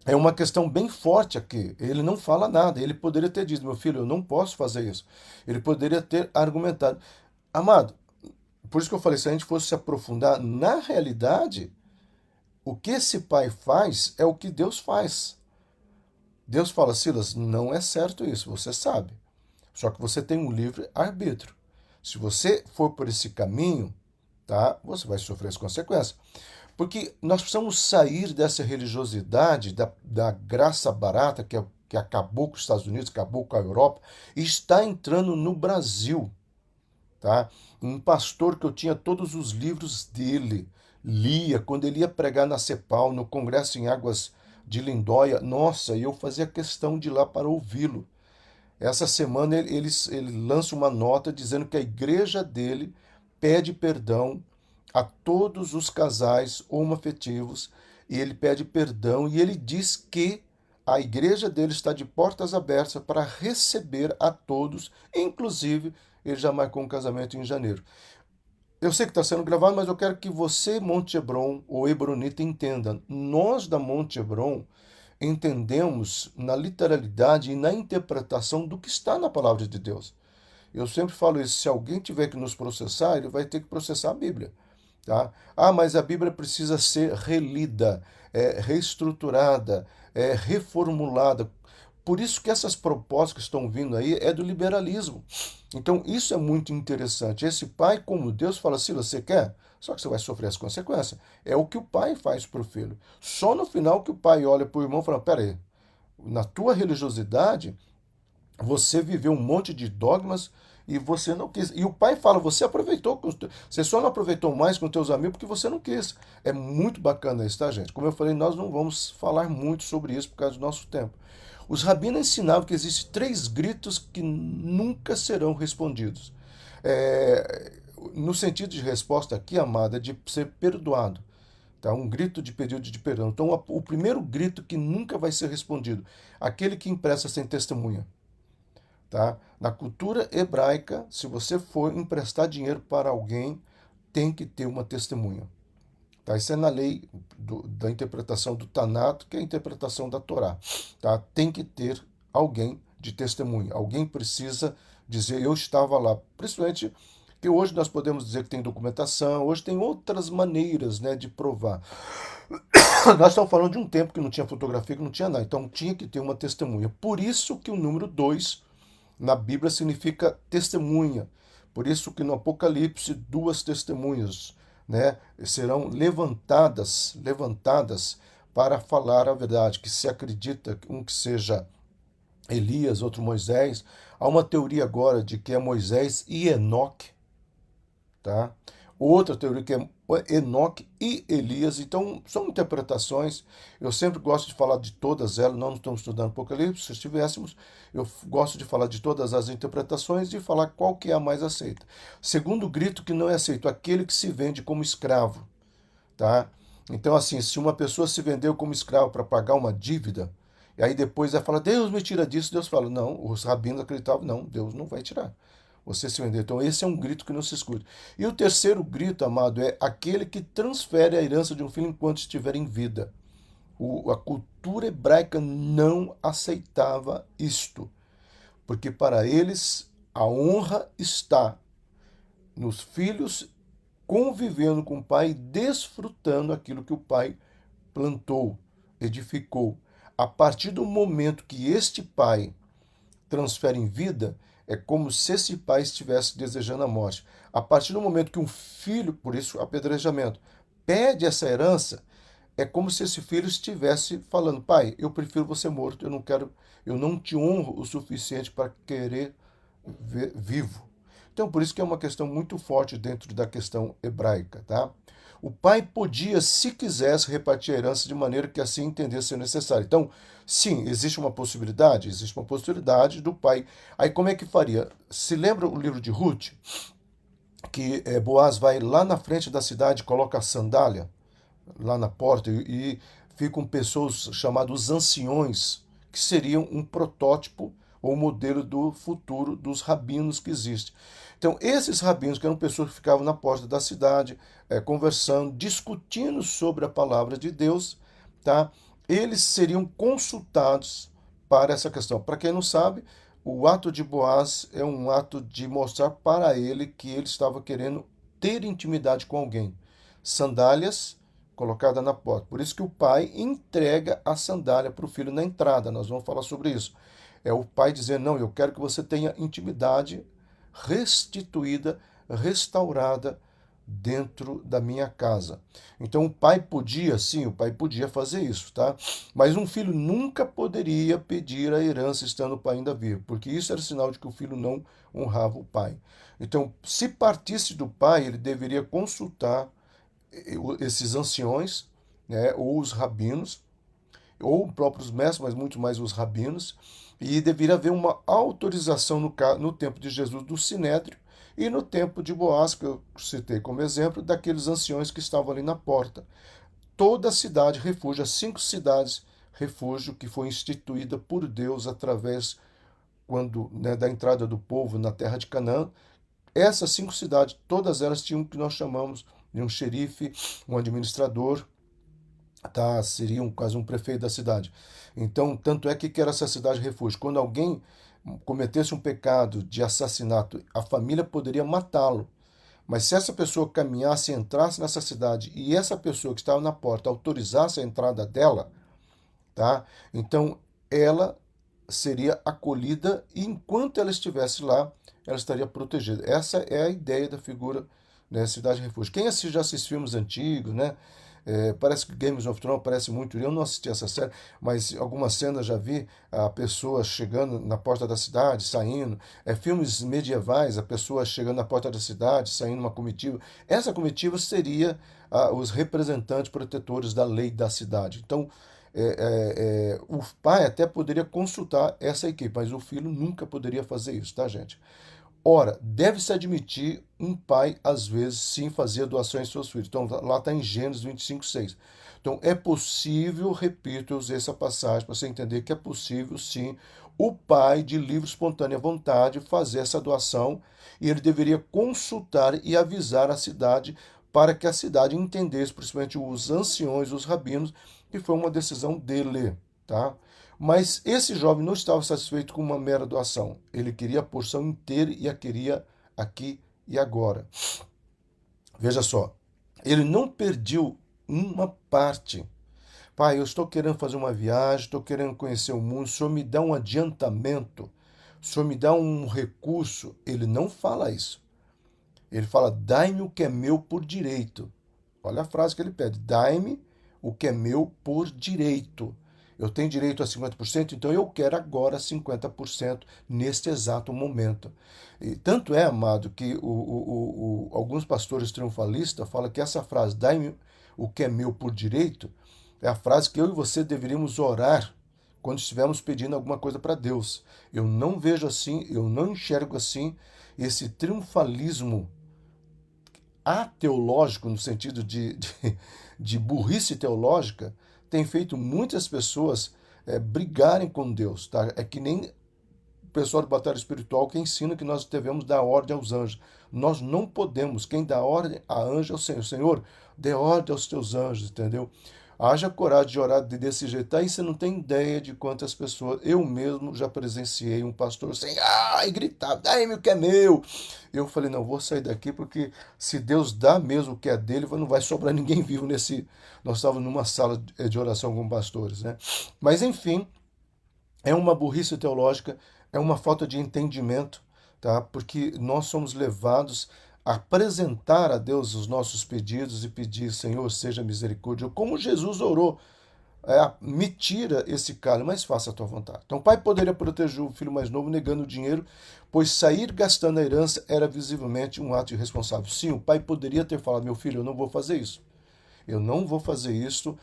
é uma questão bem forte aqui. Ele não fala nada. Ele poderia ter dito, meu filho, eu não posso fazer isso. Ele poderia ter argumentado. Amado, por isso que eu falei, se a gente fosse se aprofundar, na realidade, o que esse pai faz é o que Deus faz. Deus fala, Silas, não é certo isso, você sabe. Só que você tem um livre arbítrio. Se você for por esse caminho, tá? Você vai sofrer as consequências. Porque nós precisamos sair dessa religiosidade, da graça barata que acabou com os Estados Unidos, acabou com a Europa, e está entrando no Brasil. Tá? Um pastor que eu tinha todos os livros dele, lia, quando ele ia pregar na CEPAL, no Congresso em Águas de Lindóia, nossa, eu fazia questão de ir lá para ouvi-lo. Essa semana ele lança uma nota dizendo que a igreja dele pede perdão a todos os casais homoafetivos e ele pede perdão e ele diz que a igreja dele está de portas abertas para receber a todos, inclusive ele já marcou um casamento em janeiro. Eu sei que está sendo gravado, mas eu quero que você, Monte Hebron ou Hebronita, entenda. Nós da Monte Hebron entendemos na literalidade e na interpretação do que está na palavra de Deus. Eu sempre falo isso, se alguém tiver que nos processar, ele vai ter que processar a Bíblia. Tá? Ah, mas a Bíblia precisa ser relida, reestruturada, reformulada. Por isso que essas propostas que estão vindo aí é do liberalismo. Então isso é muito interessante. Esse pai, como Deus, fala assim, você quer? Só que você vai sofrer as consequências. É o que o pai faz para o filho. Só no final que o pai olha para o irmão e fala, peraí, na tua religiosidade, você viveu um monte de dogmas e você não quis. E o pai fala, você aproveitou, você só não aproveitou mais com teus amigos porque você não quis. É muito bacana isso, tá, gente? Como eu falei, nós não vamos falar muito sobre isso por causa do nosso tempo. Os rabinos ensinavam que existem três gritos que nunca serão respondidos. No sentido de resposta aqui, amada, é de ser perdoado. Tá? Um grito de pedido de perdão. Então, o primeiro grito que nunca vai ser respondido, aquele que empresta sem testemunha. Tá? Na cultura hebraica, se você for emprestar dinheiro para alguém, tem que ter uma testemunha. Tá? Isso é na lei da interpretação do Tanato, que é a interpretação da Torá. Tá? Tem que ter alguém de testemunha. Alguém precisa dizer, eu estava lá. Principalmente que hoje nós podemos dizer que tem documentação, hoje tem outras maneiras, né, de provar. Nós estamos falando de um tempo que não tinha fotografia, que não tinha nada. Então tinha que ter uma testemunha. Por isso que o número 2 na Bíblia significa testemunha. Por isso que no Apocalipse, duas testemunhas, né, serão levantadas para falar a verdade, que se acredita um que seja Elias, outro Moisés. Há uma teoria agora de que é Moisés e Enoque, tá? Outra teoria que é Enoque e Elias. Então, são interpretações. Eu sempre gosto de falar de todas elas. Nós não estamos estudando Apocalipse. Se estivéssemos, eu gosto de falar de todas as interpretações e falar qual que é a mais aceita. Segundo grito que não é aceito, aquele que se vende como escravo, tá? Então, assim, se uma pessoa se vendeu como escravo para pagar uma dívida, e aí depois ela fala, Deus me tira disso, Deus fala, não, os rabinos acreditavam, não, Deus não vai tirar. Você se vendeu. Então, esse é um grito que não se escuta. E o terceiro grito, amado, é aquele que transfere a herança de um filho enquanto estiver em vida. A cultura hebraica não aceitava isto, porque para eles a honra está nos filhos convivendo com o pai, desfrutando aquilo que o pai plantou, edificou. A partir do momento que este pai transfere em vida, é como se esse pai estivesse desejando a morte. A partir do momento que um filho, por isso apedrejamento, pede essa herança, é como se esse filho estivesse falando: pai, eu prefiro você morto, eu não te honro o suficiente para querer ver vivo. Então, por isso que é uma questão muito forte dentro da questão hebraica, tá? O pai podia, se quisesse, repartir a herança de maneira que assim entendesse ser necessário. Então, sim, existe uma possibilidade do pai. Aí como é que faria? Se lembra o livro de Ruth, que Boaz vai lá na frente da cidade, coloca a sandália lá na porta e ficam pessoas chamadas anciões, que seriam um protótipo ou modelo do futuro dos rabinos que existem. Então, esses rabinos, que eram pessoas que ficavam na porta da cidade, conversando, discutindo sobre a palavra de Deus, tá? Eles seriam consultados para essa questão. Para quem não sabe, o ato de Boaz é um ato de mostrar para ele que ele estava querendo ter intimidade com alguém. Sandálias colocada na porta. Por isso que o pai entrega a sandália para o filho na entrada. Nós vamos falar sobre isso. É o pai dizendo: não, eu quero que você tenha intimidade restituída, restaurada dentro da minha casa. Então o pai podia, sim, o pai podia fazer isso, tá? Mas um filho nunca poderia pedir a herança estando o pai ainda vivo, porque isso era sinal de que o filho não honrava o pai. Então, se partisse do pai, ele deveria consultar esses anciões, né, ou os rabinos, ou próprios mestres, mas muito mais os rabinos, e deveria haver uma autorização no tempo de Jesus do Sinédrio e no tempo de Boaz, que eu citei como exemplo, daqueles anciões que estavam ali na porta. Toda a cidade refúgio, as 5 cidades refúgio que foi instituída por Deus através quando, né, da entrada do povo na terra de Canaã. Essas 5 cidades, todas elas tinham o que nós chamamos de um xerife, um administrador, tá? Seria quase um prefeito da cidade. Então, tanto é que era essa cidade refúgio. Quando alguém cometesse um pecado de assassinato, a família poderia matá-lo. Mas se essa pessoa caminhasse e entrasse nessa cidade e essa pessoa que estava na porta autorizasse a entrada dela, tá? Então ela seria acolhida e enquanto ela estivesse lá, ela estaria protegida. Essa é a ideia da figura, né, cidade refúgio. Quem já assiste filmes antigos, né? Parece que Games of Thrones parece muito. Eu não assisti essa série, mas algumas cenas já vi a pessoa chegando na porta da cidade, saindo. Filmes medievais, a pessoa chegando na porta da cidade, saindo uma comitiva. Essa comitiva seria os representantes protetores da lei da cidade. Então, o pai até poderia consultar essa equipe, mas o filho nunca poderia fazer isso, tá, gente? Ora, deve-se admitir um pai, às vezes, sim, fazer doações aos seus filhos. Então, lá está em Gênesis 25:6. Então, é possível, repito, eu usei essa passagem para você entender que é possível, sim, o pai, de livre, espontânea vontade, fazer essa doação e ele deveria consultar e avisar a cidade para que a cidade entendesse, principalmente os anciões, os rabinos, que foi uma decisão dele, tá? Mas esse jovem não estava satisfeito com uma mera doação. Ele queria a porção inteira e a queria aqui e agora. Veja só, ele não perdeu uma parte. Pai, eu estou querendo fazer uma viagem, estou querendo conhecer o mundo, o senhor me dá um adiantamento, o senhor me dá um recurso. Ele não fala isso. Ele fala: dai-me o que é meu por direito. Olha a frase que ele pede: dai-me o que é meu por direito. Eu tenho direito a 50%, então eu quero agora 50% neste exato momento. E tanto é, amado, que alguns pastores triunfalistas falam que essa frase, dai-me o que é meu por direito, é a frase que eu e você deveríamos orar quando estivermos pedindo alguma coisa para Deus. Eu não vejo assim, eu não enxergo assim esse triunfalismo ateológico, no sentido de burrice teológica, tem feito muitas pessoas brigarem com Deus. Tá? É que nem o pessoal de batalha espiritual que ensina que nós devemos dar ordem aos anjos. Nós não podemos. Quem dá ordem a anjo é o Senhor. Senhor, dê ordem aos teus anjos, entendeu? Haja coragem de orar desse jeito. Aí você não tem ideia de quantas pessoas. Eu mesmo já presenciei um pastor assim, e gritava, dai-me o que é meu. Eu falei: não, vou sair daqui porque se Deus dá mesmo o que é dele, não vai sobrar ninguém vivo nesse. Nós estávamos numa sala de oração com pastores, né? Mas enfim, é uma burrice teológica, é uma falta de entendimento, tá? Porque nós somos levados apresentar a Deus os nossos pedidos e pedir, Senhor, seja misericórdia, como Jesus orou, me tira esse cálice, mas faça a tua vontade. Então o pai poderia proteger o filho mais novo negando o dinheiro, pois sair gastando a herança era visivelmente um ato irresponsável. Sim, o pai poderia ter falado, meu filho, eu não vou fazer isso. Eu não vou fazer isso.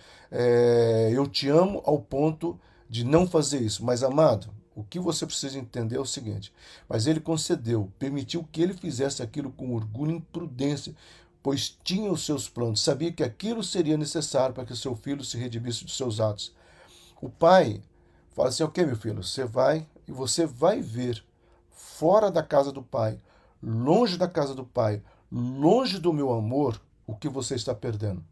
Eu te amo ao ponto de não fazer isso. Mas, amado, o que você precisa entender é o seguinte: mas ele concedeu, permitiu que ele fizesse aquilo com orgulho e imprudência, pois tinha os seus planos, sabia que aquilo seria necessário para que seu filho se redimisse dos seus atos. O pai fala assim: ok, meu filho, você vai e você vai ver fora da casa do pai, longe da casa do pai, longe do meu amor, o que você está perdendo.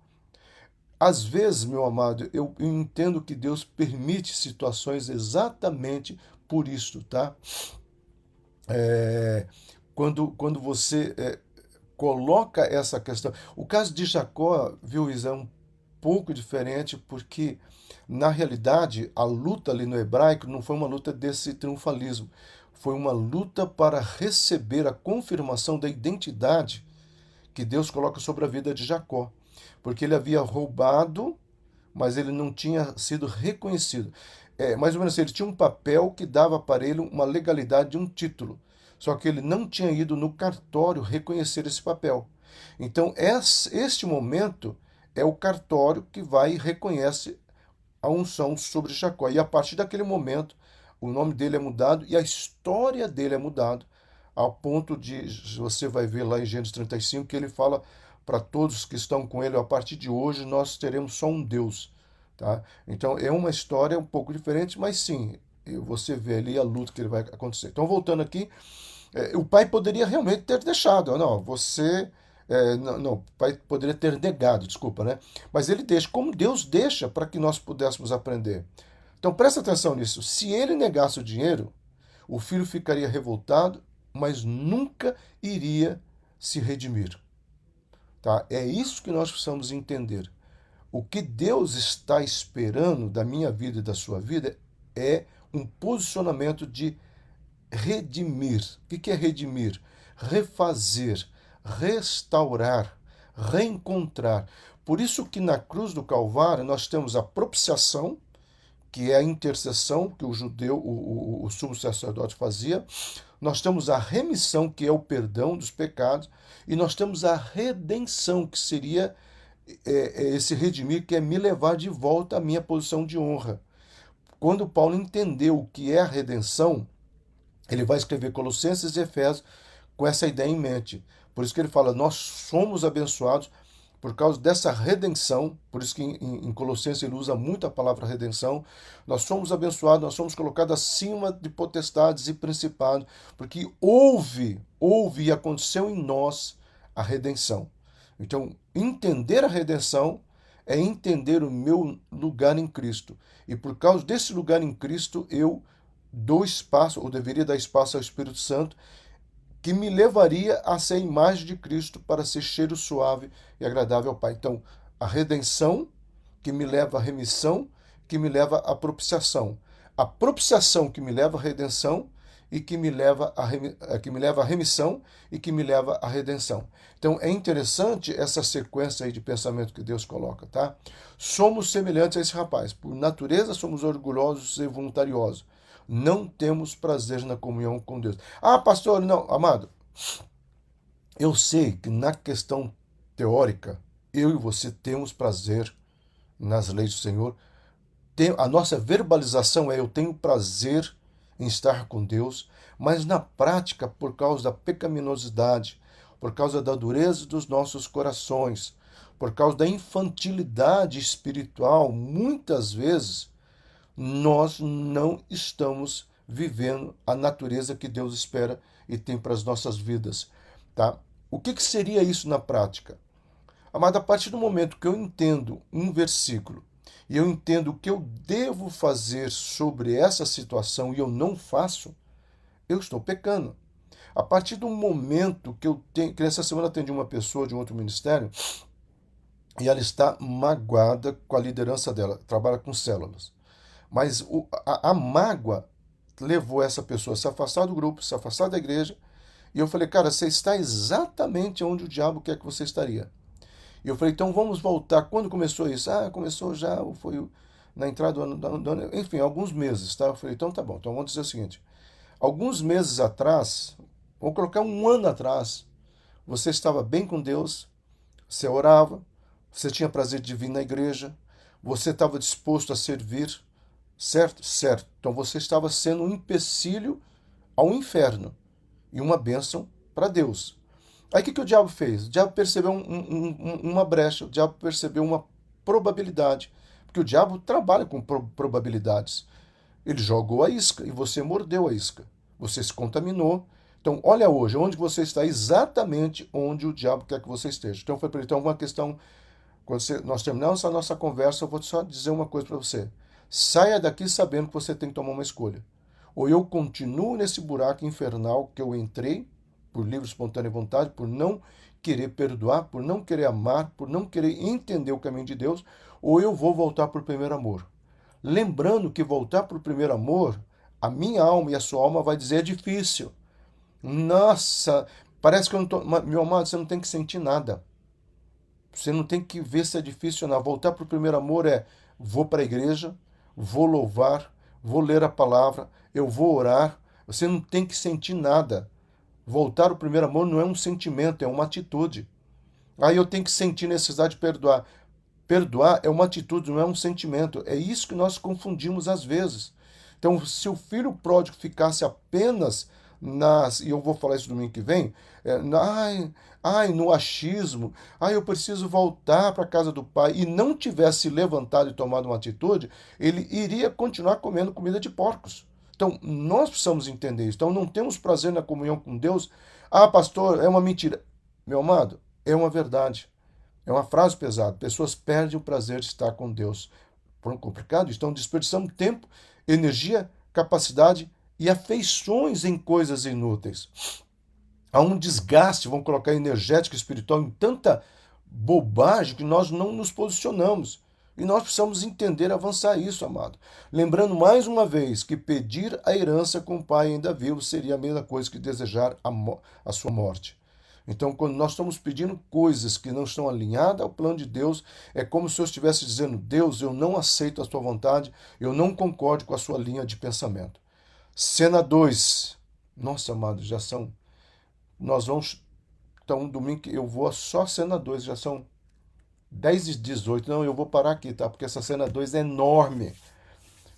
Às vezes, meu amado, eu entendo que Deus permite situações exatamente por isto, tá? É, quando você coloca essa questão. O caso de Jacó, viu, Isa, é um pouco diferente, porque, na realidade, a luta ali no hebraico não foi uma luta desse triunfalismo. Foi uma luta para receber a confirmação da identidade que Deus coloca sobre a vida de Jacó. Porque ele havia roubado, mas ele não tinha sido reconhecido. Mais ou menos assim, ele tinha um papel que dava para ele uma legalidade de um título. Só que ele não tinha ido no cartório reconhecer esse papel. Então, este momento é o cartório que vai e reconhece a unção sobre Jacó. E a partir daquele momento, o nome dele é mudado e a história dele é mudada, ao ponto de, você vai ver lá em Gênesis 35, que ele fala para todos que estão com ele, a partir de hoje nós teremos só um Deus. Tá? Então é uma história um pouco diferente, mas sim, você vê ali a luta que ele vai acontecer. Então, voltando aqui, o pai poderia realmente ter deixado, não, você. Não, o pai poderia ter negado, desculpa, né? Mas ele deixa, como Deus deixa para que nós pudéssemos aprender. Então presta atenção nisso. Se ele negasse o dinheiro, o filho ficaria revoltado, mas nunca iria se redimir. Tá? É isso que nós precisamos entender. O que Deus está esperando da minha vida e da sua vida é um posicionamento de redimir. O que é redimir? Refazer, restaurar, reencontrar. Por isso que na cruz do Calvário nós temos a propiciação, que é a intercessão que o judeu, o sumo sacerdote fazia. Nós temos a remissão, que é o perdão dos pecados, e nós temos a redenção, que seria esse redimir, que é me levar de volta à minha posição de honra. Quando Paulo entendeu o que é a redenção, ele vai escrever Colossenses e Efésios com essa ideia em mente. Por isso que ele fala, nós somos abençoados por causa dessa redenção, por isso que em Colossenses ele usa muito a palavra redenção. Nós somos abençoados, nós somos colocados acima de potestades e principados, porque houve e aconteceu em nós a redenção. Então, entender a redenção é entender o meu lugar em Cristo. E por causa desse lugar em Cristo, eu dou espaço, ou deveria dar espaço ao Espírito Santo, que me levaria a ser a imagem de Cristo para ser cheiro suave e agradável ao Pai. Então, a redenção que me leva à remissão, que me leva à propiciação. A propiciação que me leva à redenção e que me leva à remissão e que me leva à redenção. Então, é interessante essa sequência aí de pensamento que Deus coloca, tá? Somos semelhantes a esse rapaz. Por natureza, somos orgulhosos e voluntariosos. Não temos prazer na comunhão com Deus. Ah, pastor, não, amado. Eu sei que na questão teórica, eu e você temos prazer nas leis do Senhor. A nossa verbalização é eu tenho prazer em estar com Deus, mas na prática, por causa da pecaminosidade, por causa da dureza dos nossos corações, por causa da infantilidade espiritual, muitas vezes nós não estamos vivendo a natureza que Deus espera e tem para as nossas vidas, tá? O que seria isso na prática? Amado, a partir do momento que eu entendo um versículo e eu entendo o que eu devo fazer sobre essa situação e eu não faço, eu estou pecando. A partir do momento que eu tenho, que essa semana eu atendi uma pessoa de um outro ministério e ela está magoada com a liderança dela, trabalha com células. Mas a mágoa levou essa pessoa a se afastar do grupo, se afastar da igreja E eu falei, cara, você está exatamente onde o diabo quer que você estaria. E eu falei, então vamos voltar. Quando começou isso? Ah, começou já, foi na entrada do ano, enfim, alguns meses, tá? Eu falei, então tá bom, então vamos dizer o seguinte. Alguns meses atrás, vou colocar um ano atrás, você estava bem com Deus, você orava, você tinha prazer de vir na igreja, você estava disposto a servir, certo? Certo. Então você estava sendo um empecilho ao inferno e uma bênção para Deus. Aí o que o diabo fez? O diabo percebeu uma brecha, o diabo percebeu uma probabilidade, porque o diabo trabalha com probabilidades. Ele jogou a isca e você mordeu a isca. Você se contaminou. Então, olha hoje, onde você está, exatamente onde o diabo quer que você esteja. Então, foi para ele. Então, uma questão. Quando nós terminamos a nossa conversa, eu vou só dizer uma coisa para você. Saia daqui sabendo que você tem que tomar uma escolha. Ou eu continuo nesse buraco infernal que eu entrei, por livre e espontânea vontade, por não querer perdoar, por não querer amar, por não querer entender o caminho de Deus, ou eu vou voltar para o primeiro amor. Lembrando que voltar para o primeiro amor, a minha alma e a sua alma vai dizer é difícil. Nossa, parece que eu não tô. Meu amado, você não tem que sentir nada. Você não tem que ver se é difícil ou não. Voltar para o primeiro amor é: vou para a igreja, vou louvar, vou ler a palavra, eu vou orar. Você não tem que sentir nada. Voltar ao primeiro amor não é um sentimento, é uma atitude. Aí eu tenho que sentir necessidade de perdoar. Perdoar é uma atitude, não é um sentimento. É isso que nós confundimos às vezes. Então, se o filho pródigo ficasse apenas nas, e eu vou falar isso domingo que vem, no achismo, eu preciso voltar para a casa do pai, e não tivesse levantado e tomado uma atitude, ele iria continuar comendo comida de porcos. Então, nós precisamos entender isso. Então, não temos prazer na comunhão com Deus. Ah, pastor, é uma mentira. Meu amado, é uma verdade. É uma frase pesada. Pessoas perdem o prazer de estar com Deus. Por um complicado, estão desperdiçando tempo, energia, capacidade e afeições em coisas inúteis. Há um desgaste, vamos colocar energético e espiritual, em tanta bobagem que nós não nos posicionamos. E nós precisamos entender, avançar isso, amado. Lembrando mais uma vez que pedir a herança com o pai ainda vivo seria a mesma coisa que desejar a sua morte. Então, quando nós estamos pedindo coisas que não estão alinhadas ao plano de Deus, é como se eu estivesse dizendo: Deus, eu não aceito a tua vontade, eu não concordo com a sua linha de pensamento. Cena 2. Nossa, amados, já são. Nós vamos. Então, domingo eu vou só cena 2, já são 10h18. Não, eu vou parar aqui, tá? Porque essa cena 2 é enorme.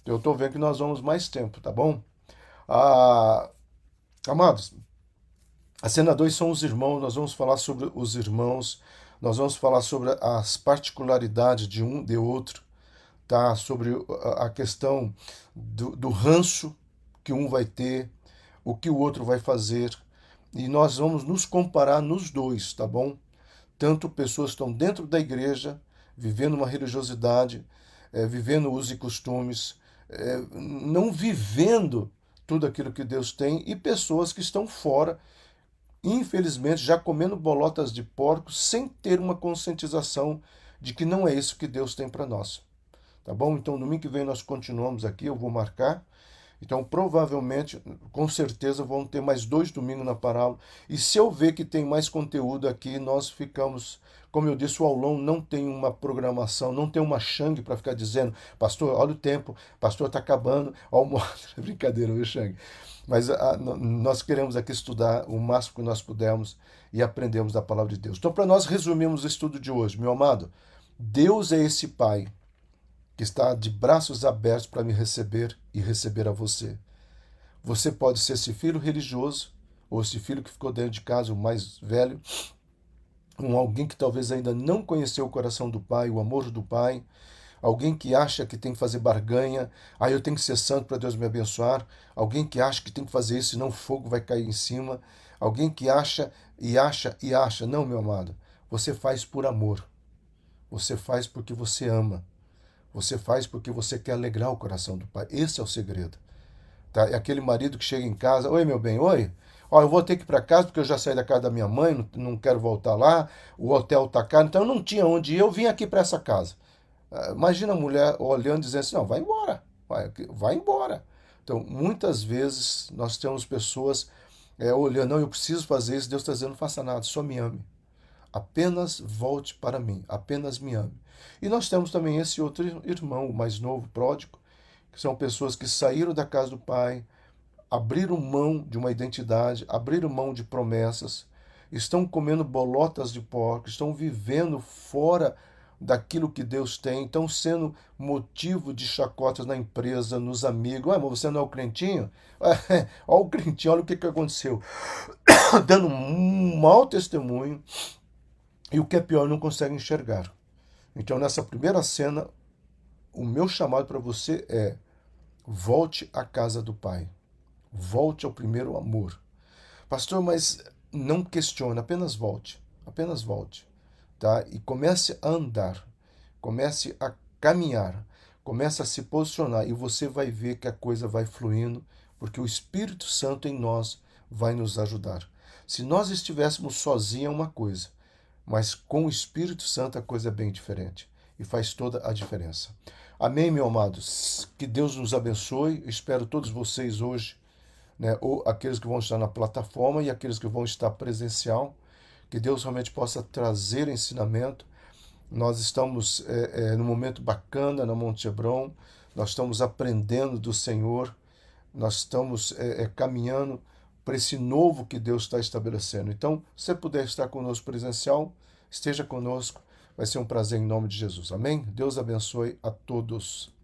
Eu estou vendo que nós vamos mais tempo, tá bom? Ah, amados, a cena 2 são os irmãos, nós vamos falar sobre os irmãos, nós vamos falar sobre as particularidades de um de outro, tá? Sobre a questão do ranço que um vai ter, o que o outro vai fazer, e nós vamos nos comparar nos dois, tá bom? Tanto pessoas que estão dentro da igreja, vivendo uma religiosidade, vivendo usos e costumes, não vivendo tudo aquilo que Deus tem, e pessoas que estão fora, infelizmente, já comendo bolotas de porco sem ter uma conscientização de que não é isso que Deus tem para nós. Tá bom? Então, domingo que vem nós continuamos aqui, eu vou marcar. Então, provavelmente, com certeza, vão ter mais 2 domingos na parábola. E se eu ver que tem mais conteúdo aqui, nós ficamos. Como eu disse, o aulão não tem uma programação, não tem uma Xang para ficar dizendo: pastor, olha o tempo, pastor, está acabando, almoço. Brincadeira, viu, Xang? Mas nós queremos aqui estudar o máximo que nós pudermos e aprendemos da palavra de Deus. Então, para nós resumirmos o estudo de hoje, meu amado, Deus é esse Pai que está de braços abertos para me receber e receber a você. Você pode ser esse filho religioso, ou esse filho que ficou dentro de casa, o mais velho, alguém que talvez ainda não conheceu o coração do Pai, o amor do Pai, alguém que acha que tem que fazer barganha, eu tenho que ser santo para Deus me abençoar, alguém que acha que tem que fazer isso, senão o fogo vai cair em cima, alguém que acha e acha e acha. Não, meu amado, você faz por amor, você faz porque você ama. Você faz porque você quer alegrar o coração do pai. Esse é o segredo. Tá? É aquele marido que chega em casa: oi, meu bem, oi. Ó, eu vou ter que ir para casa porque eu já saí da casa da minha mãe, não quero voltar lá, o hotel tá caro, então eu não tinha onde ir, eu vim aqui para essa casa. Imagina a mulher olhando e dizendo assim: não, vai embora, vai embora. Então, muitas vezes nós temos pessoas olhando, não, eu preciso fazer isso, Deus está dizendo, não faça nada, só me ame. Apenas volte para mim, apenas me ame. E nós temos também esse outro irmão, o mais novo, pródigo, que são pessoas que saíram da casa do pai, abriram mão de uma identidade, abriram mão de promessas, estão comendo bolotas de porco, estão vivendo fora daquilo que Deus tem, estão sendo motivo de chacotas na empresa, nos amigos. Ah, mas você não é o crentinho? Olha o crentinho, olha o que aconteceu. Dando um mau testemunho e o que é pior, não consegue enxergar. Então, nessa primeira cena, o meu chamado para você é: volte à casa do Pai. Volte ao primeiro amor. Pastor, mas não questione, apenas volte. Apenas volte. Tá? E comece a andar. Comece a caminhar. Comece a se posicionar. E você vai ver que a coisa vai fluindo, porque o Espírito Santo em nós vai nos ajudar. Se nós estivéssemos sozinhos é uma coisa, mas com o Espírito Santo a coisa é bem diferente. E faz toda a diferença. Amém, meu amado? Que Deus nos abençoe. Eu espero todos vocês hoje, né, ou aqueles que vão estar na plataforma e aqueles que vão estar presencial, que Deus realmente possa trazer ensinamento. Nós estamos num momento bacana na Monte Hebron, nós estamos aprendendo do Senhor, nós estamos caminhando para esse novo que Deus está estabelecendo. Então, se você puder estar conosco presencial, esteja conosco, vai ser um prazer em nome de Jesus. Amém? Deus abençoe a todos.